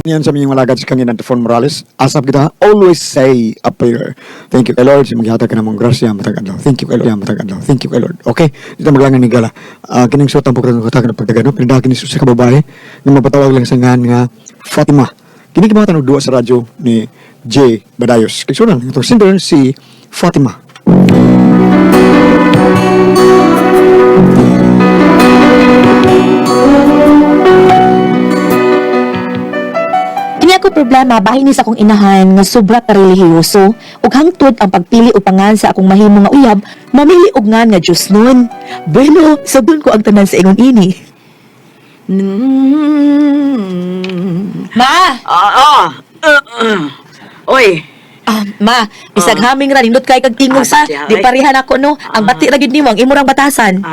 Yan sa mga malagad sa kangin Antefon Morales. Asap kita, always say a prayer. Thank you kay Lord. Maghihata ka namang grasya matag adlaw. Thank you kay Lord. Matag adlaw. Thank you kay Lord. Okay? Dito maglangan ni Gala. Kining suot ang pagkatang katakan ng pagdagano. Pinadakin ni sa kababae na mapatawag lang sa nga Fatima. Kini kimata ng duwa sa radyo ni J. Badayos. Kaya sunan, itong sinder si Fatima. Ako problema bahin ni sa akong inahan nga sobra ka relihiyoso ug hangtod ang pagpili o pangan sa akong mahimo nga uyab mamili og ngan nga Dios nun. Bueno, sabon ko ang tanan sa ingon ini. Ma! Oy, Ma, bisag haming ra nindot kay kag tingog sa di parehan ako no. Ang bati ra gid nimo ang imong batasan.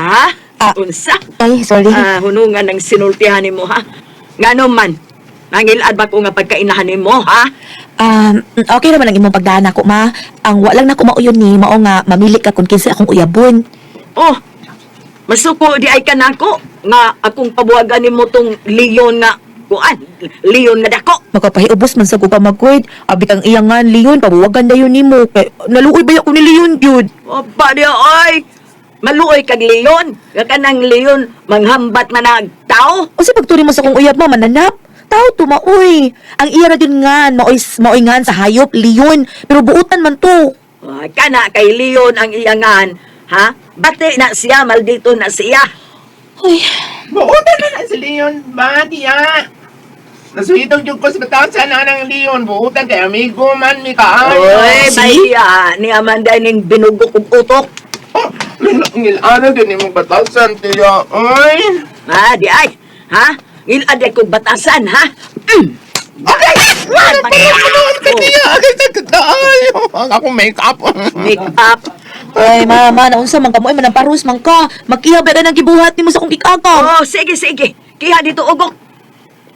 unsa? Ay, sorry. Hunungan ng sinultihan nimo ha. Ngano man? Nangilad ba ko nga pagkainahan nimo ha? Okay naman ang imong pagdaan ako, Ma. Ang walang na ko mauyon ni mao nga mamili ka kung kinsa akong uyabon. Oh, masuko di ay kanako nga akong pabuwagan nimo tong Leon nga kuan, Leon nga dako. Makapahiubos man sa ko ka magkuid. Abi kang iyangan, Leon, pabuwagan dayon nimo. Kay naluoy ba ako ni Leon, Jud? Opa di ay. Maluoy kag Leon. Nga kanang Leon manghambat man ang tao. O si pagturi mo sa kong uyab mo, mananap. Tao tumaoy. Ang ira din nga, maoy ngan sa hayop, Leon. Pero buutan man to. Kana kay Leon ang iyangan, ha? Bati na siya, maldito na siya. Uy, Buutan na si Leon, ba, tiya? Nasuhitog yung ko sa batasan na ng Leon. Buutan kay amigo man, mi kaayo. Oy, bahiya, ni Amanda ning binugok ug utok. Oh, ngilana din yung batasan, tiya. Ay! Di ay, ha? Ngilad ko batasan, ha? Okay! Ano pa rin ka, tiya? Kaya ako make-up. Make up. ay mama, naunsa man ka mo, ay manamparus man ka. Magkihaba ka ng gibuhat ni mo sa kong ikagaw. Oh, sige, sige. Kaya dito ugok.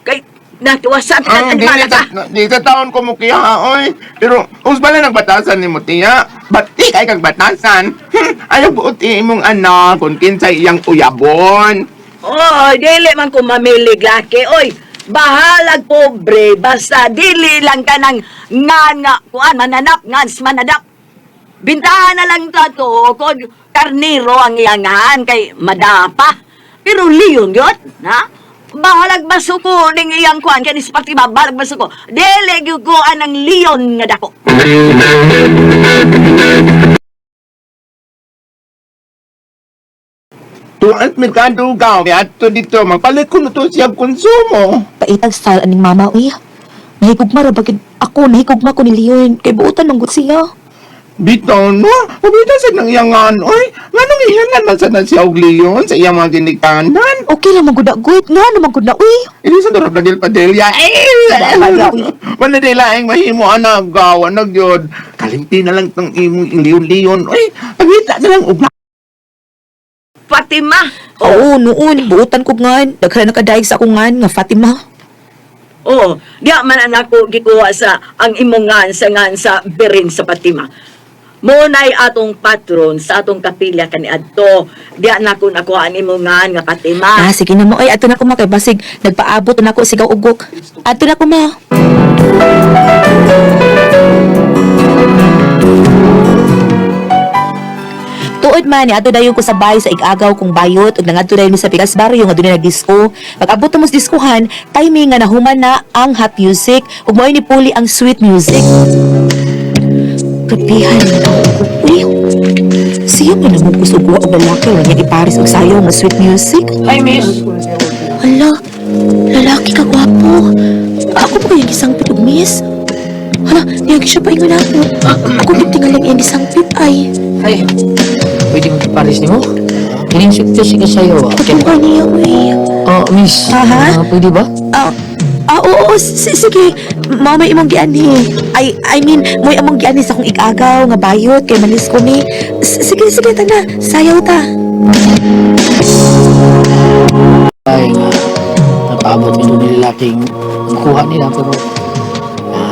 Kay natuwasan ka ang malaka. Di ka taon ko mo kaya, oy. Pero, usbala ng batasan ni mo, tiya. Bati kay kag batasan. Ayaw buuti mong anak kung kinsa iyang uyabon. Oh, dili man ko mamilig laki. Oy, bahalag pobre. Basta dili lang ka ng nga kuan, mananap, ngans manadap. Bintahan na lang tato kung karniro ang iyangan kay madapa. Pero Leon yun, ha? Bahalag basuko ning iyang kuan kay si Fatima, bahalag basuko. Dili gyud ko anang Leon nga dako. Tuat merkado gaw, ato dito, magpalit ko na to siya konsumo. Paitag style aning mama, uy. Nahigugma ra bagid ako, nahigugma ko ni Leon. Kay buutan man gud siya. Bitaw no, pabita sa nang iyangan, oy. Nganong iyangan man sa na siya og Leon sa iyang mga ginikanan. Okay lang magud na gud, nga naman gud na, uy. Ini sa dorap dagil padelya. Wala nila ang mahimo anak gawa na gyud. Kalimti na lang tong imong Leon. Oy, pagita na lang og Fatima. Oo, noon, buutan ko nga. Daghan na kadaig sa akong ngan nga Fatima. Oh, diya man anako gikuha sa ang imongan sa birin sa Fatima. Munay atong patron sa atong kapilya kaniadto. Diya nako nakuha ang imongan nga Fatima. Sige na mo. Ay, ato na ko ma. Kay basig, nagpaabot na ako sigaw ugok. Ato na ko ma. Tuod man, ato dayon ko sa bahay sa igagaw kong bayot ug nangadto dayon mi sa Pikas Barrio nga dunay nagdisco. Pag-abot mo sa diskuhan, timing nga nahuman na ang hot music ug mo'y ni puli ang sweet music. Kapihan na uy. Siya pa naman kusugwa o lalaki wala niya iparis og sayaw nga sweet music. Hi, miss. Hala, lalaki ka gwapo. Ako pa kayang isangpit og miss. Hala, niyagi siya pa ingon ako. Ako tingting lang iyang isangpit ay. Ay, pwede mo paris ni mo? Kining sukto sige sa'yo. Patuwa niya, uy. Miss, Aha? pwede ba? Oo, sige. Mama imong giani. I mean, mo imong giani sa akong igagaw nga bayot kay manis ko ni. Sige, tana. Sayaw ta. Ay, napaabot nito ni lalaking kuha nila, pero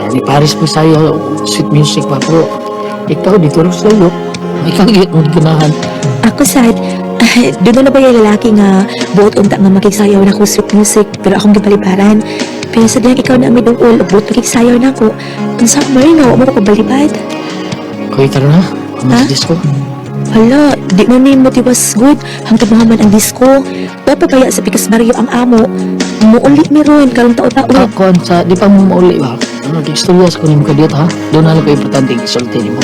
ni Paris po sa'yo, sweet music pa, pero ikaw dito rin sa'yo. Ikaw yung ganahan. Ako sad, doon na ba yung lalaki nga buot unta nga makiksayaw na ko sweet music pero akong gipalibaran. Pero sa diyang ikaw na ang midungol, abot pagkiksayaw na ako. Ang summer nga, wala mo ko balibad. Kuya, tara na. Ano Ha? sa disco? Hala, di mo ni motivas good. Hanggang mahaman ang disco. Kaya pa kaya sa Pikas Barrio ang amo. Muulit ni Ron, karong tao-tao. Kon, sa di pa mo mauli ba? Ano, istorya sa kunin mo ka dito, ha? Doon na lang pa importante yung isulti mo.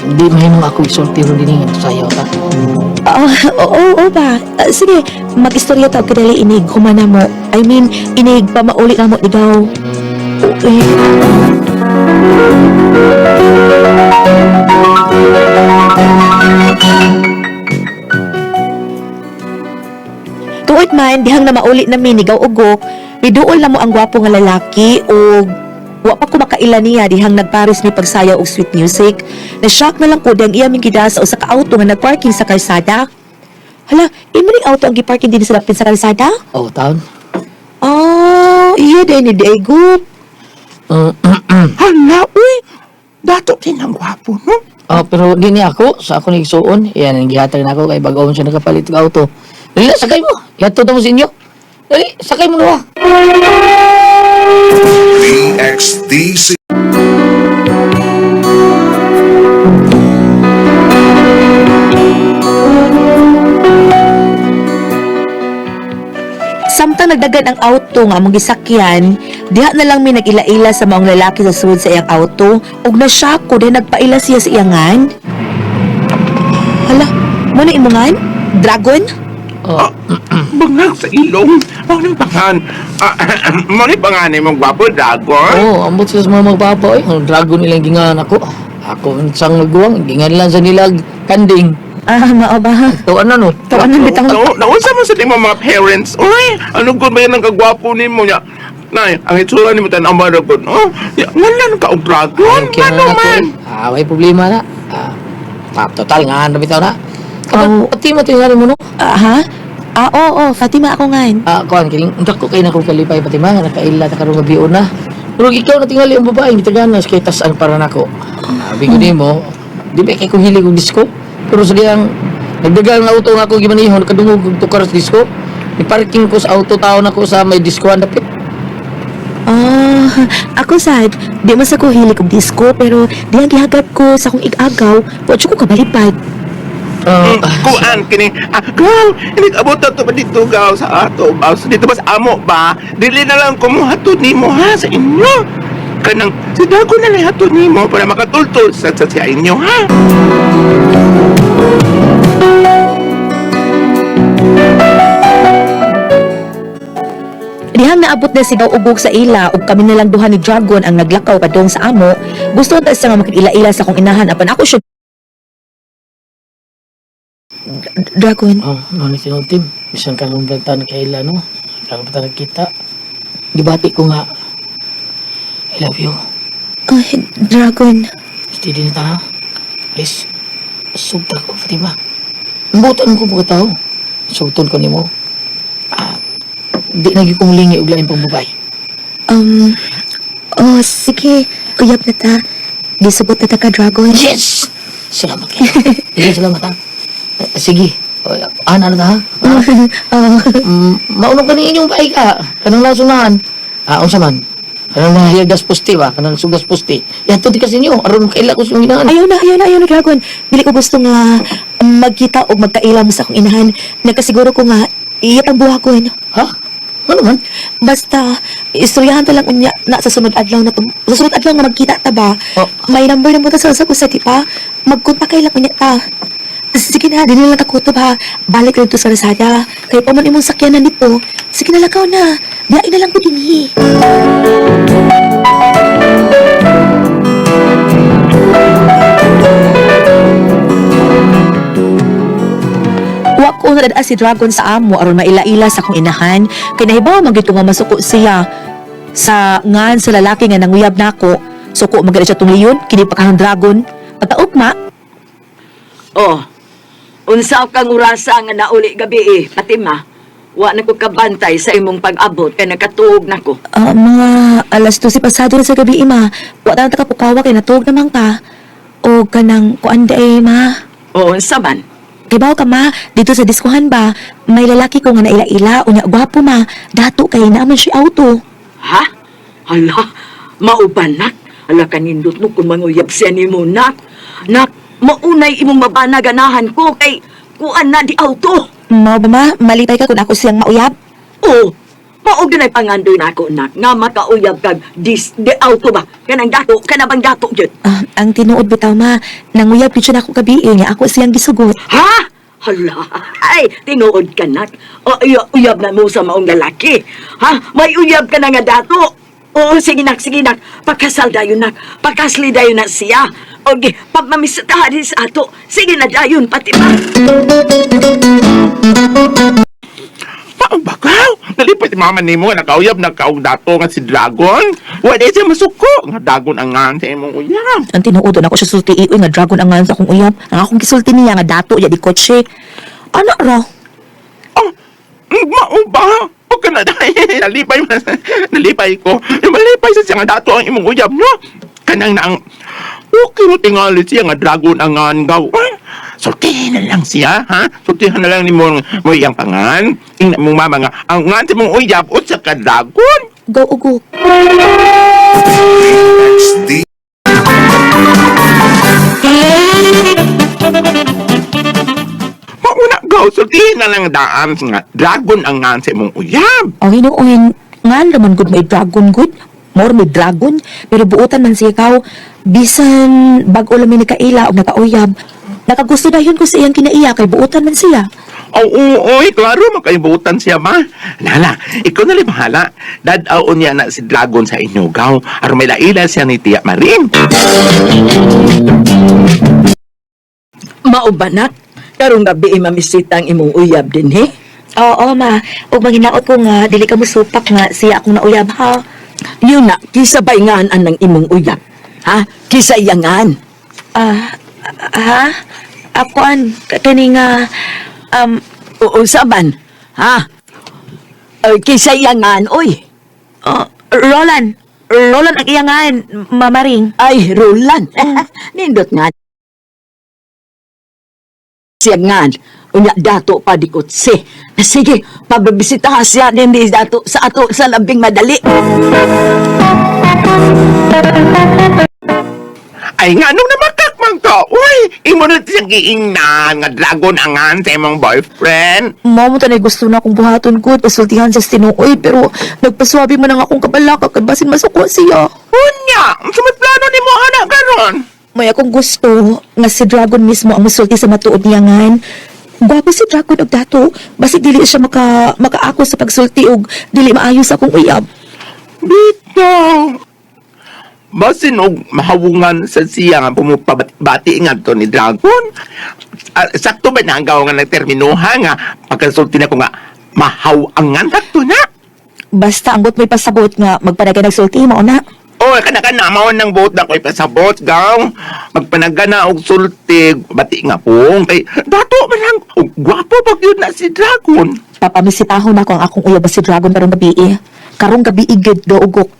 Hindi mahinong ako isulti rin din yung sayaw, ta? Oo ba? Sige, mag-istorya tao kadali inig. Humana mo. I mean, inig pa mauli na mo, ikaw. Okay. Tuod man, dihang na mauli na minigaw ugok, iduol na mo ang gwapo nga lalaki o wa pa ko makaila niya dihang nagparis ni pagsayaw og sweet music. Na-shock na lang ko dihang iya ming gida sa usa ka auto nga nagparking sa kalsada. Hala, imo ning auto ang giparking din sa lapin sa kalsada? Oh, taon? Oh, iya din ni Diego. Hala, uy! Dato din ang gwapo, no? Pero di niya ako, sa ako nagsuon. Yan, ang gihatag na ako kay bago siya nakapalit ng auto. Dali na, sakay mo. Ihatod mo sa inyo. Dali, sakay mo na. BXDC. Samtang nagdagan ang auto nga among gisakyan, diha na lang may nag-ila-ila sa mga lalaki sa sulod sa iyang auto ug na-shock ko dahil nagpaila siya sa iyangan. Hala, mo na imungan? Dragon? Bangag sa ilong. Ano pangan? Mo ni pangan mong gwapo, Dagon? Ambot sa mga magpapa, eh. Ang dragon nilang gingan ako. Ako ang sang nagguwang, gingan lang sa nilag kanding. Mao ba? Tuan na no. Tawanan bitang Naunsa mo sa tingin mga parents? Uy, ano kung ba yan ang kagwapo ni mo niya? Nay, ang itsura ni mo tayo ang maragon. Ngalan ka og dragon? Kaya Ano na man? may problema na. Total nga, ano bitaw na. Pati mo ito yung mo no? ha? Oo, Fatima ako nga. Kuan, kiling, untak ko kayo na kong kalipay pati mga nakaila na karong gabion na. Pero ikaw na tingali ang babae, gitaganas kay tasan para nako. Bigo ni mo, di ba kay kong hilig og disco? Pero sa diyang, nagdagal na auto nga ako gimanihon, kadungog og tukar sa disco. Iparking ko sa auto taon ako sa may discoan dapit. Ako sad, di man sa ko hilig og disco, pero di ang gihagat ko sa kong igagaw, wa ko kabalipad. Kuan kini. Girl, hindi abot na to pa dito gaw sa ato. Dito ba sa amo ba? Dili na lang kumuhatod ni mo ha sa inyo. Kanang si Dago na lang hatod ni mo para makatultol sa inyo ha. Dihang naabot na si daw ugog sa ila ug kami na lang duha ni Dragon ang naglakaw padong sa amo. Gusto ta siya nga makilila sa kong inahan apan ako siya Dragon. No ni tinutim. Bisan karong bantan kay ila no. Karong bantan kita. Gibati ko nga. I love you. Dragon. Steady na ta ha. Please. Sugta ko, Fatima. Butan ko mga tao. Sugton ko nimo. Di nagi kong lingi og lain pang babae. Sige. Uyab na ta. Disubot na ta ka, Dragon. Yes! Salamat kayo. Salamat ha. Sige. Ana na ta ha. Maunong ka inyong bahay ka. Kanang nasunahan. Unsa man. Kanang nahiyagas pusti ba? Kanang sugas pusti. Yan to di kasi niyo. Aron kaila ko sa inahan. Ayaw na, Dragon. Dili ko gusto nga magkita o magkaila mo sa akong inahan. Nagkasiguro ko nga, iyat ang buha ko. Ha? Ano man? Basta, istoryahan ta lang unya na sa sunod adlaw na to. Sa sunod adlaw nga magkita ta ba? May number na mo ta sa ko sa di pa. Magkontak kay lang unya ta. Sige na, di na lang takutob ha. Balik lang to sa Lazada. Kaya pa man imong sakyanan dito. Sige na, lakaw na. Diyain na lang ko din Wa ko na si Dragon sa amo aron maila-ila sa kong inahan. Kay nahibaw man gito nga masuko siya sa ngan sa lalaki nga nanguyab nako. Suko magdala siya tong leon kini pa kang Dragon. Pagkaugma, Unsa kang urasa nga nauli gabi Fatima? Wa na ko kabantay sa imong pag-abot kay nakatuog nako. mga alas 12 pasado na sa gabi ima. Wa ta kapukawa kay natuog naman ka. O kanang kuan day ma. Unsa man? Kibaw ka ma, dito sa diskuhan ba, may lalaki ko nga naila-ila, unya gwapo ma, dato kay naaman siya auto. Ha? Hala, maubanak. Hala kanindot no kung manguyab siya ni mo, nak. Nak, maunay imong mabanaganahan ko kay kuan na di auto. Mao ba ma, malipay ka kung ako siyang mauyab? Oh, maog na pangandoy na ako, nak. Nga makauyab kag di auto ba? Kanang dato, kanabang dato dyan. Ang tinuod bitaw ma, nanguyab kitchen ako gabi nga ako siyang gisugot. Ha? Hala, ay, tinuod ka, nak. O, uyab na mo sa maong lalaki. Ha? May uyab ka na nga dato. Oo, sige nak, pakasal dayon nak, pakasli dayon na siya. Okay, pagmamisitahan din sa ato, sige na dayon, pati ba? Bakaw, nalipat si mama ni mo, nakauyab na kaong dato nga si Dragon. Wala siya masuko, nga dagon ang nga sa imong uyab. Ang tinuod na ako siya sulti iuy nga dragon ang nga sa akong uyab. Ang akong gisulti niya nga dato ya di kotse. Ano raw? Oh, mao ba? O ka na dahil, nalipay ko. Malipay sa siya nga dato ang imong uyab nyo. Kanang na ang, okay mo tingali siya nga Dragon ang ngaw. Sultihan na lang siya, ha? Sultihan na lang ni mo iyang pangan. Ingna mong mama nga, ang ngan si mong uyab o sa ka Dragon. Go ugo. DXD. Mauna gaw, sultihan na lang daan nga Dragon ang ngan si mong uyab. O hinuon ngan raman good may dragon good. More may dragon pero buutan man siya kaw bisan bag-o lamin ni kaila og nakauyab. Nakagusto dayon ko sa iyang kinaiya kay buutan man siya. Oo, klaro, makaibutan siya ma. Nala, ikaw na bahala. Dadaon niya na si Dragon sa inyo gaw. Aron may laila siya ni Tia Maring. Maubanak, karong gabi mamisita ang imong uyab din, he? Oo ma, ug manginaot ko nga dili ka musupak nga siya akong nauyab ha. Yun na, kisa bayngaan ang imong uyab. Ha? Kisa iyangan. Ha? Akoan kani nga Oo, saban. Ha? Kisa iyangan, oy. Roland ang iyangan, mamaring. Ay, Roland. Nindot nga. Siya nga. Unya dato pa di kutsi. Sige, pabibisita siya din di dato sa ato sa labing madali. Ay nga, nung namakakmang ka, uy, imo na siyang giingnan nga Dragon ang ngan sa imong boyfriend. Mamo tanay gusto na akong buhaton ko at pasultihan sa tinuoy pero nagpaswabi man ang akong kabalaka kag basin masuko siya. Unya, sumit plano ni mo anak karon. May akong gusto nga si Dragon mismo ang musulti sa matuod niya ngan. Gwapo si Dragon og dato, basig dili siya makaako sa pagsulti og dili maayo sa akong uyab. Bitaw. Basin og mahawungan sa siya nga pumupabati nga to ni Dragon. Sakto ba na ang gawa nga nagterminuha nga pagkasulti na ko nga mahawangan sakto na? Basta ambot may pasabot nga magpanagay nagsulti mo na. Oh, kana mao nang buot na ko'y pasabot gaw. Magpanagana og sulti bati nga pong kay dato man lang gwapo pag yun na si Dragon. Papamisitahon ako ang akong uyab si Dragon karong gabi eh. Karong gabi igid do ugok.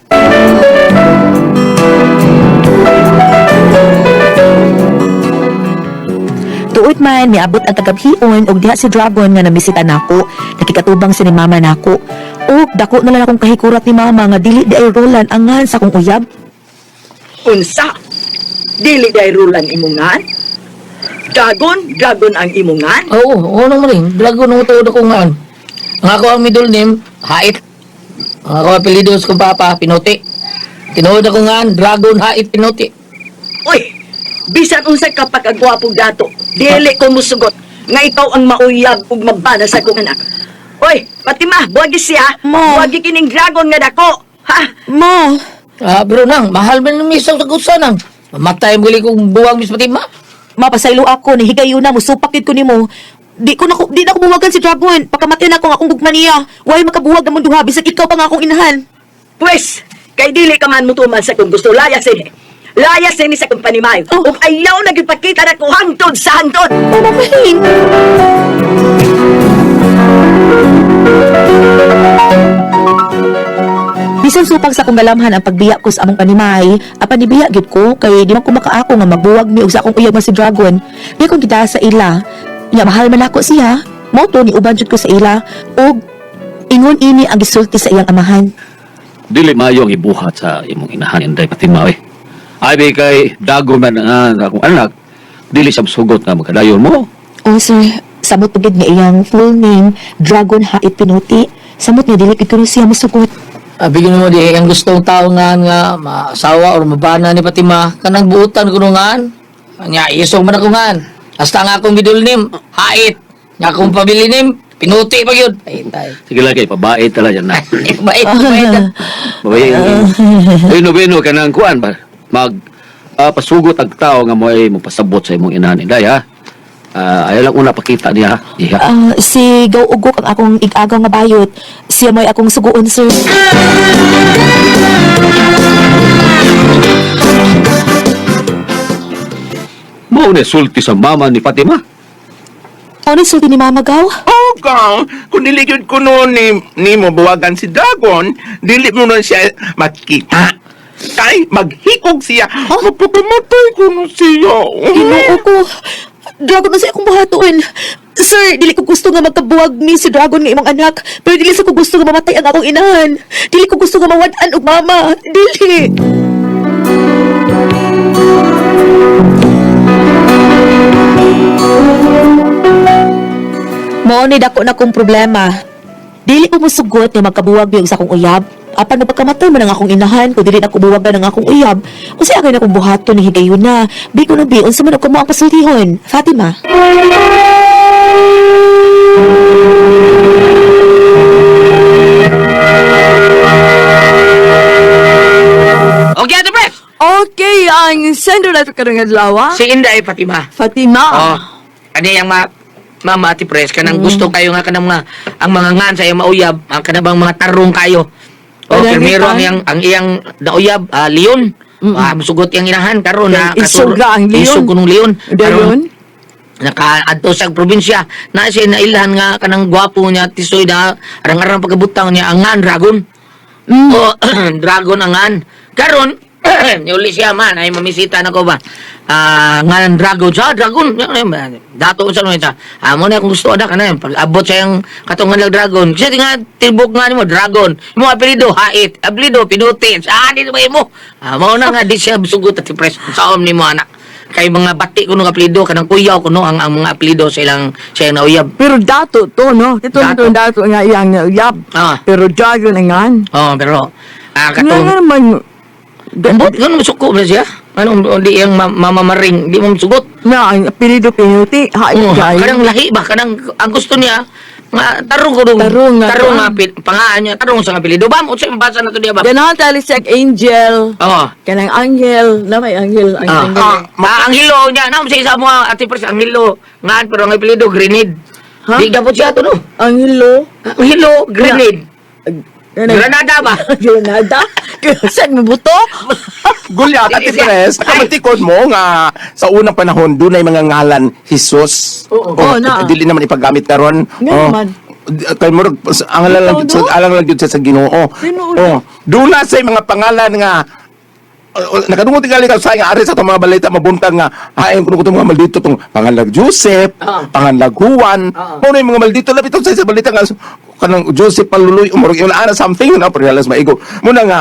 Tuod man, miabot ang tagabhion og diha si Dragon nga namisita nako. Nakikatubang si ni mama nako. Og dako na lang akong kahikurat ni mama nga dili di ay Roland ang ngan sa akong uyab. Unsa? Dili day Roland imungan? Dragon ang imungan? Oo naman Dragon ang tuod ako nga. Ang ako ang middle name, Hait. Ang ako ang apelido sa kong papa, Pinote. Tinuod ako nga, Dragon Hait Pinote. Uy, bisan unsa ka pagkagwapong dato, dili ko musugot nga ikaw ang mauyab ug mabana sa akong anak. Uy, Fatima, buwagi siya. Ma. Buwagi kining Dragon nga dako. Ha? Ma, Bro nang, mahal man ng misaw sa kusanang. Mamatay mo kong buwang Miss Fatima. mapasaylo ako ni higayon na musupakit ko nimo. Di na ko buwagan si Dragon. Pagkamatay na ako nga akong gugma niya. Way makabuwag namon duha bisag ikaw pa nga akong inahan. Pues, kay dili ka man mutuman sa kung gusto layas ini. Layas ini sa kong panimayo. Oh. Ug ayaw nagipakita na ko hangtod sa hangtod. Mama Maring. Bisan supang sa akong galamhan ang pagbiya ko sa among panimay, apan nibiya gid ko kay di man ko makaako nga magbuwag mi og sa akong uyab nga si Dragon. Di ko kita sa ila. Ya mahal man ako siya. Mo to ni uban jud ko sa ila og ingon ini ang gisulti sa iyang amahan. dili mayo ang ibuhat sa imong inahan Inday Fatima eh. Ay be kay dago man ang akong anak, dili siya sugot nga magkadayon mo. Oh, sir, samot pagid nga iyang full name, Dragon Hait Pinuti. Samot nga dili ko siya masugot. Bigyan mo di ang gustong tao nga masawa or mabana ni Fatima kanang buutan ko nungan. Nya isog man ako ngan. Hasta nga akong bidul nim, hait. Nya akong pabili nim, pinuti pa gyud. Ay tay. Sige lang kay pabait tala yan na. Bait bait. Babay. Bino kanang kuan ba? Pasugot ang tao nga mo ay magpasabot sa imong inahan Inday ha. Ayaw lang una pakita niya ha. Iha. Si Gaw Ugok ang akong ig-agaw nga bayot. Siya may akong suguon, sir. Mao na sulti sa mama ni Fatima. Ano sulti ni Mama Gaw? Oh, Gaw, kung niligid ko noon ni mo buwagan si Dragon, dili mo na siya makita. Kay maghikog siya. Magpakamatay ko na siya. Ginoo ko. Dragon na siya akong buhatuin. Sir, dili ko gusto nga magkabuwag ni si Dragon nga imong anak. Pero dili sa ko gusto nga mamatay ang akong inahan. Dili ko gusto nga mawad-an og mama. Dili. Mao ni dako na kong problema. Dili ko musugot nga magkabuwag biyog sa akong uyab. Apan na pagkamatay man ang akong inahan, kung dili na ko buwagan ang akong uyab, kung siya na akong buhato ni higayon na, bi ko na bi, unsa man ako mo ang pasultihon. Fatima. Okay, Ate Pres. Okay, ang sender na ito karang adlaw. Si Inday Fatima. Fatima. Oh. Ano yung Mama Ate Pres kanang gusto kayo nga kanang mga ang mga ngan sa iyong mauyab, ang kanabang mga tarong kayo. O Wala primero ni ang iyang nauyab, leon. Musugot yang inahan karon na Isog ra ang leon. Isog kunong leon. Dayon. Nakaadto sa probinsya na siya nailahan nga kanang gwapo niya tisoy na arang-arang pagkabutang niya ang ngan dragon. O dragon ang ngan. Karon niuli siya man ay mamisita na ko ba. Ngan dragon sa dragon. Dato sa mga ita. Amo na kung gusto ada kana pag abot sa yung katungan lang dragon. Kasi nga tibok nga nimo dragon. Mo apelyido hait, apelyido pinuti. Saan dito ba mo? Mao na nga di siya sugot at press sa om nimo anak. Kay mga bati ko nung apelido kanang kuyaw ko no ang mga apelido sa ilang na uyab. Pero dato to, no? Ito Dato. ito dato nga iyang uyab. Pero Dragon nga. Oh, pero Nga katong naman, ambot ganun masuko ba siya? Anong di yang mamamaring, di mo masugot. na ang apelido Pinuti, Oh, hain kanang lahi ba kanang ang gusto niya nga tarong ko Tarong nga to, nga pangaan niya tarong sa apelido ba mo sa basa na to diya ba? Ganahan tali siya Angel, Oh. kanang Angel, na may Angel, ang Angel. Ang hilo niya, na sa isa mo ati pres ang hilo nga pero ang apelido grenade. Ha? Di gabot siya to no. Angelo, Ang hilo grenade. Granada ba? Granada? Saan mo buto? Gulyat at Pres, kamatikod mo nga sa unang panahon doon ay mga ngalan Jesus. Oo, na. Dili naman ipagamit karon. Nga naman. Kay mo ang alang lang sa Ginoo. Ginoo. Oh, doon na sa mga pangalan nga nakadungog tingali ka sa nga ari sa itong mga balita mabuntang nga hain kuno ko mga maldito tong pangalag Joseph, pangalag Juan. Mo yung mga maldito lapit sa balita nga kanang Joseph paluloy umurog yung ana something na realize maigo. Muna nga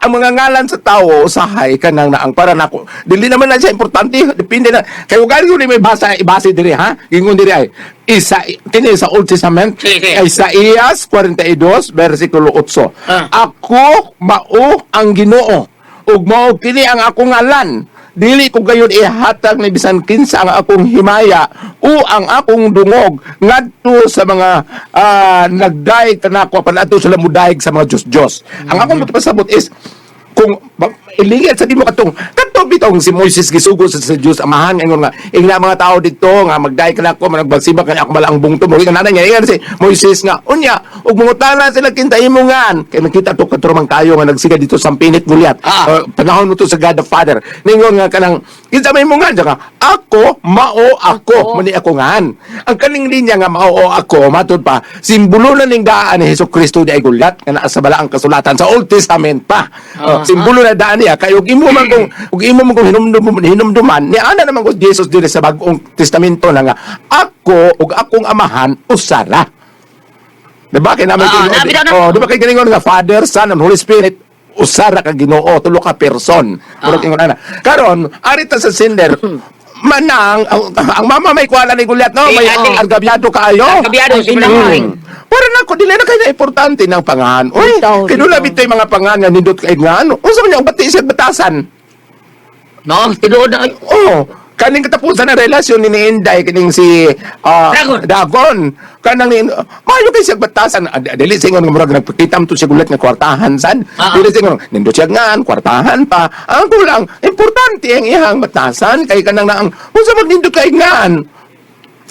ang mga ngalan sa tao usahay kanang na ang para nako dili naman na siya importante depende na kay ugari ko ni may ibase diri ha gingon diri ay isa kini sa Old Testament Sige. Isaías 42 versikulo 8 ako mao ang Ginoo ug mao kini ang akong ngalan dili ko gayon ihatag ni bisan kinsa ang akong himaya o ang akong dungog ngadto sa mga nagdaig kanako panaadto sila mudaig sa mga Diyos. Ang akong magpasabot is kung iligid sa dimo katong bitong si Moises gisugo sa Dios amahan ngayon nga ingna mga tao dito nga magday ka nako managbagsibak kani ako malang bungto mo nga nanay nga si Moises nga unya ug mangutana sila kinta imongan kay nakita to katromang tayo nga nagsiga dito sa Pinit Gulyat panahon mo to sa God the Father ningon nga kanang kinsa may imongan ka ako mao ako mani ako ngan ang kaning linya nga mao ako matud pa simbolo na ning daan ni Hesukristo di ay gulat nga naa sa balaang kasulatan sa Old Testament pa simbolo na daan niya kay ug imo man kung hinumduman ni ana naman ko Jesus diri sa Bagong Testamento na nga ako ug akong amahan usara. Diba kay namin nabitaw na. di ba kay giningon nga Father, Son, and Holy Spirit usara ka Ginoo, tulo ka person. Murag ingon ana. Karon ari ta sa cinder. Manang ang mama may kuwala ni Gulyat no, may argabyado kaayo. Argabyado, si Manang. Para na ko dili na kay na importante ng pangan. Uy, kinula bitoy mga pangan nga nindot kay ngan. Unsa man yung bati siya batasan? No, tinuod na. Oh, kaning katapusan na relasyon ni Inday kining si Dagon. Kanang ni mayo kay siya batasan. Dili singon nga murag nagpakitam to siya Gulyat nga kwartahan san. Dili singon nindot siya ngan kwartahan pa. Ang kulang importante ang iyang batasan kay kanang naang unsa man nindot kay ngan.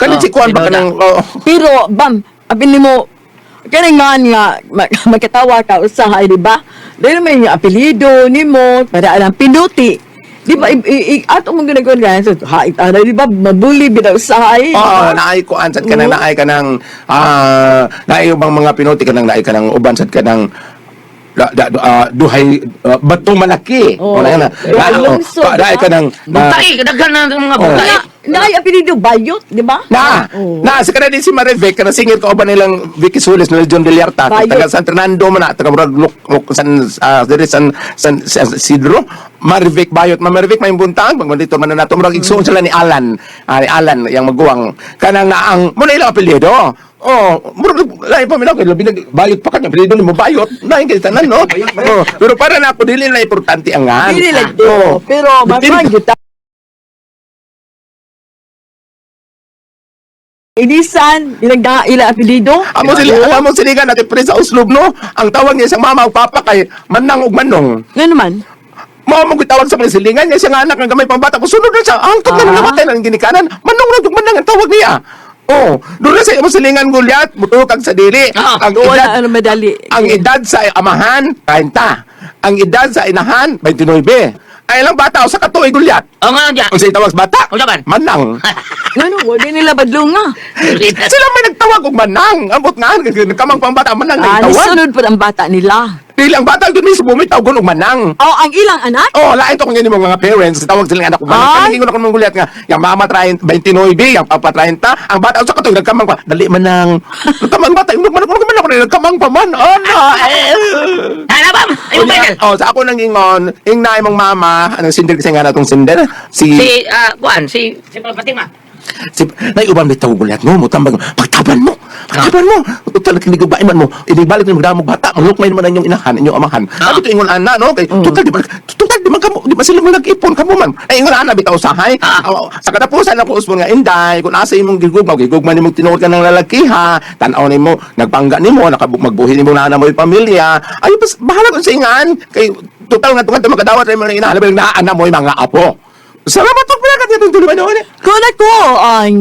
Kaning si Kuan ba kanang Pero, bam, abin mo, kanang nga, magkatawa ka usahay, di ba? Dahil may apelido ni mo, para alang pinuti. Di ba, ato mong ginagawa nga, so, di ba, mabuli, bina usahay. Oo, naay ko ansat ka nang naay ka nang naay ubang mga pinuti ka nang naay ka nang uban sad ka nang duhay batong malaki. Wala na. Naay ka nang Butay, kadaghan na ng mga butay. Naay apelido Bayot, di ba? sa kana din si Marivic kana singit ko ba nilang Vicky Solis nila John Villarta Bayot. taga San Fernando man na taga murag San Isidro Marivic Bayot Marivic may buntang pag dito man na nato murag igsoon sila ni Alan yang maguwang kanang naang mo na ilang apelyido. Murag lain pa minaw kay binag bayot pa kanya apelyido ni mo bayot lain kay tanan no. Pero para na ako dili na importante ang ngan. Dili lang to. Pero, mapag kita. Inisan, ilang apelido. Amo sila natin pre sa uslob no. Ang tawag niya sa mama o papa kay manang ug manong. Nga naman. Mao mo gitawag sa mga silingan niya siya nga anak ng gamay pang bata. Sunod na siya. Ang tutang namatay ng ginikanan. Manong ra ug manang ang tawag niya. Doon na sa imo silingan Gulyat, mutukag sa dili. Ang edad, madali. ang edad sa amahan 30. Ang edad sa inahan 29. Ay lang bata o sa katuig Gulyat. O nga dyan. Ang sa itawag sa bata. O saban? Manang. Ano, wala nila badlong nga. Sila may nagtawag og manang. Ambot nga kamang pang bata manang nagtawag. Nisunod pa ang bata nila. Dili ang bata doon mismo bumitaw og manang. Ang ilang anak? Lain to kung yan yung mga parents, tawag silang anak ko ba? Kaningin ko na kung Gulyat nga, yung mama 29, yung papa 30, ang bata, sa katoy, nagkamang pa, dali man nang, nagkamang bata, yung nagkamang pa man, Hala ba? Ayun ba yan? sa ako nang ingon, na imong mama, anong sinder kasi nga natong sinder, Si, Kuan, si Patima. naiuban may tawag Gulyat mo, mutambang, pagtaban mo, total kinigubain man mo, inibalik mo magdamog bata, maglukmay naman ang inyong inahan, inyong amahan. Sabi ito ingon ana, no? Kay, total, di man kamo, di ba sila mo nag-ipon kamo man? Ay, ingon ana, bitaw sahay. Sa katapusan ako usmon nga, Inday, kung asa imong gigugman nimong tinuod ka ng lalaki ha, tanaw nimo, nagpangga nimo, magbuhi nimo na mo yung pamilya, ay, bahala kung sa ingan, kay, total nga tungkol makadawat na yung mga inahalabay na ana mo yung mga apo. Salamat po pala ka dito tuloy noon. Kung ako ang